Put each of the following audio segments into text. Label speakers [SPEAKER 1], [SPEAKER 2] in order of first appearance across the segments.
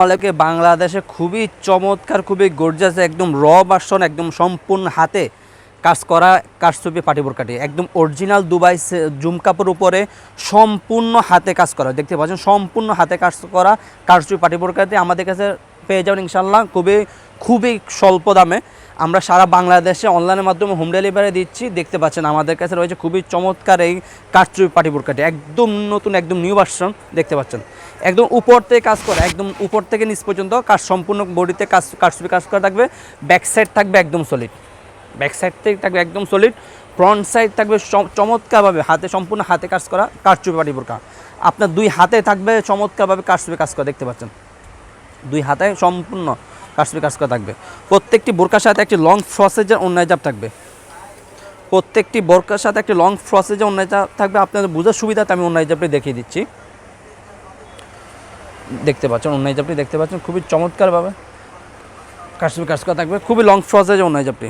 [SPEAKER 1] অনেকে বাংলাদেশে খুবই চমৎকার, খুবই গর্জিয়াস, একদম র ভার্সন, একদম সম্পূর্ণ হাতে কাজ করা কারচুপি পাটি বোরকাটি, একদম অরিজিনাল দুবাই জুম কাপড় উপরে সম্পূর্ণ হাতে কাজ করা। দেখতে পাচ্ছেন সম্পূর্ণ হাতে কাজ করা কারচুপি পাটি বোরকাটি আমাদের কাছে পেয়ে যাবেন ইনশাল্লাহ খুবই খুবই স্বল্প দামে। আমরা সারা বাংলাদেশে অনলাইনের মাধ্যমে হোম ডেলিভারি দিচ্ছি। দেখতে পাচ্ছেন আমাদের কাছে রয়েছে খুবই চমৎকার এই কারচুপি পাটি বোরকাটি, একদম নতুন, একদম নিউ ভার্সন। দেখতে পাচ্ছেন একদম উপর থেকে কাজ করা, একদম উপর থেকে নিচ পর্যন্ত কাজ, সম্পূর্ণ বডিতে কাজ কারচুপি কাজ করা থাকবে। ব্যাক সাইড থাকবে একদম সলিড, ব্যাক সাইড থেকে থাকবে একদম সলিড। ফ্রন্ট সাইড থাকবে চমৎকারভাবে হাতে, সম্পূর্ণ হাতে কাজ করা কারচুপি পাটি বোরকা। আপনার দুই হাতে থাকবে চমৎকারভাবে কারচুপি কাজ করা। দেখতে পাচ্ছেন দুই হাতে সম্পূর্ণ কারচুপি কাজ করা থাকবে। প্রত্যেকটি বোরকার সাথে একটি লং ফ্রসেজের ওন্নাইজাব থাকবে। প্রত্যেকটি বোরকার সাথে একটি লং ফ্রসেজের ওন্নাইজাব থাকবে। আপনাদের বোঝার সুবিধাতে আমি ওন্নাইজাবটি দেখিয়ে দিচ্ছি। দেখতে পাচ্ছেন ওন্নাইজাবটি, দেখতে পাচ্ছেন খুবই চমৎকারভাবে কারচুপি কাজ করা থাকবে, খুবই লং ফ্রসেজের ওন্নাইজাবটি।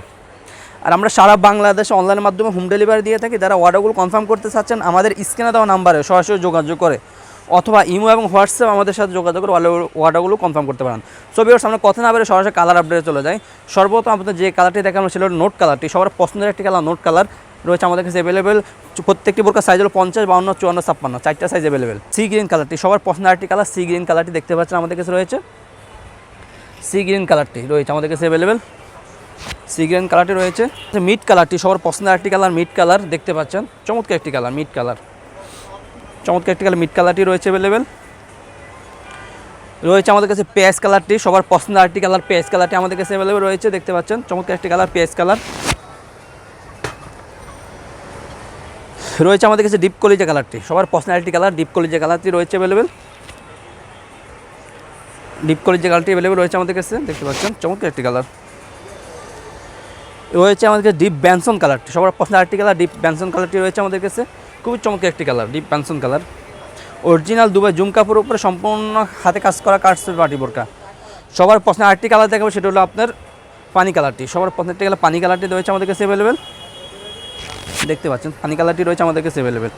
[SPEAKER 1] আর আমরা সারা বাংলাদেশে অনলাইনের মাধ্যমে হোম ডেলিভারি দিয়ে থাকি। যারা অর্ডারগুলো কনফার্ম করতে চাচ্ছেন আমাদের স্ক্রিনে দেওয়া নাম্বারে সরাসরি যোগাযোগ করে অথবা ইমো এবং হোয়াটসঅ্যাপ আমাদের সাথে যোগাযোগ করে অর্ডারগুলো কনফার্ম করতে পারেন। সো ভিউয়ার্স, আমরা কথা না বলে সরাসরি কালার আপডেটে চলে যাই। সর্বপ্রথম আপনাদের যে কালারটি দেখানো ছিল নোট কালারটি, সবার পছন্দের একটি কালার নোট কালার রয়েছে আমাদের কাছে অ্যাভেলেবেল। প্রত্যেকটি বোরকার সাইজ হলো 50, 52, 54, 56, 4টা সাইজ অ্যাভেলেবেল। সি গ্রিন কালারটি সবার পছন্দের একটি কালার, সি গ্রিন কালারটি দেখতে পাচ্ছেন আমাদের কাছে রয়েছে। সি গ্রিন কালারটি রয়েছে আমাদের কাছে অ্যাভেলেবেল, সি গ্রিন কালারটি রয়েছে। মিড কালারটি সবার পছন্দের একটি কালার, মিড কালার দেখতে পাচ্ছেন চমৎকার একটি কালার, মিড কালার, চমৎকার একটি কালার, মিড কালারটি রয়েছে অ্যাভেলেবেল। রয়েছে আমাদের কাছে পেঁয়াজ কালারটি সবার পছন্দের একটি কালার, পেঁয়াজ কালারটি আমাদের কাছে অ্যাভেলেবেল রয়েছে। দেখতে পাচ্ছেন চমৎকার একটি কালার, পেঁয়াজ কালার। রয়েছে আমাদের কাছে ডিপ কলিজা কালারটি সবার পছন্দের একটি কালার, ডিপ কলিজা কালারটি রয়েছে অ্যাভেলেবেল। ডিপ কলিজা কালারটি অ্যাভেলেবেল রয়েছে আমাদের কাছে। দেখতে পাচ্ছেন চমৎকার একটি কালার। রয়েছে আমাদের কাছে ডিপ ব্যানসন কালারটি সবার পছন্দের একটি কালার, ডিপ ব্যানসন কালারটি রয়েছে আমাদের কাছে, খুবই চমৎকার একটি colour, deep ব্যানসন colour. Original Dubai zoom কাপড়ের উপরে সম্পূর্ণ হাতে কাজ করা কারচুপি পাটি বোরকা। সবার পছন্দের আরেকটি কালার দেখাবো, সেটা হলো আপনার পানি কালারটি। সবার পছন্দের একটি কালার পানি কালারটি রয়েছে আমাদের কাছে অ্যাভেলেবেল। দেখতে পাচ্ছেন পানি কালারটি রয়েছে আমাদের কাছে অ্যাভেলেবেল।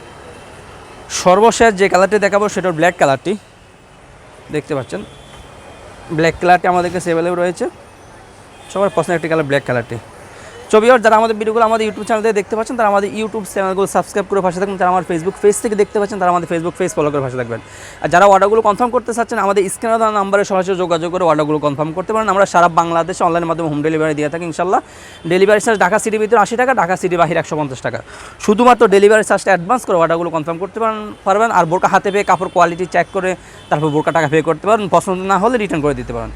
[SPEAKER 1] সর্বশেষ যে কালারটি দেখাবো সেটা হলো ব্ল্যাক কালারটি। দেখতে পাচ্ছেন ব্ল্যাক কালারটি আমাদের কাছে অ্যাভেলেবেল রয়েছে। সবার পছন্দের একটি কালার ব্ল্যাক কালারটি। ভিউয়ার্স, যারা আমাদের ভিডিওগুলো আমাদের ইউটিউব চ্যানেল থেকে দেখতে পাচ্ছেন তারা আমাদের ইউটিউব চ্যানেলগুলো সাবস্ক্রাইব করে পাশে থাকবেন। যারা আমার ফেসবুক পেজ থেকে দেখতে পাচ্ছেন তারা আমাদের ফেসবুক পেজ ফলো করে পাশে থাকবেন। আর যারা অর্ডারগুলো কনফার্ম করতে চাচ্ছেন আমাদের স্ক্রিনে দেওয়া নাম্বারে সরাসরি যোগাযোগ করে অর্ডারগুলো কনফার্ম করতে পারেন। আমরা সারা বাংলাদেশে অনলাইনের মাধ্যমে হোম ডেলিভারি দিয়ে থাকি ইনশাল্লাহ। ডেলিভারি চার্জ ঢাকা সিটির ভিতরে 80 টাকা, ঢাকা সিটি বাহিরে 150 টাকা। শুধুমাত্র ডেলিভারি চার্জটা অ্যাডভান্স করে অর্ডারগুলো কনফার্ম করতে পারবেন। আর বোরকা হাতে পেয়ে কাপড় কোয়ালিটি চেক করে তারপর বোরকা টাকা পে করতে পারেন। পছন্দ না হলে রিটার্ন করে দিতে পারেন।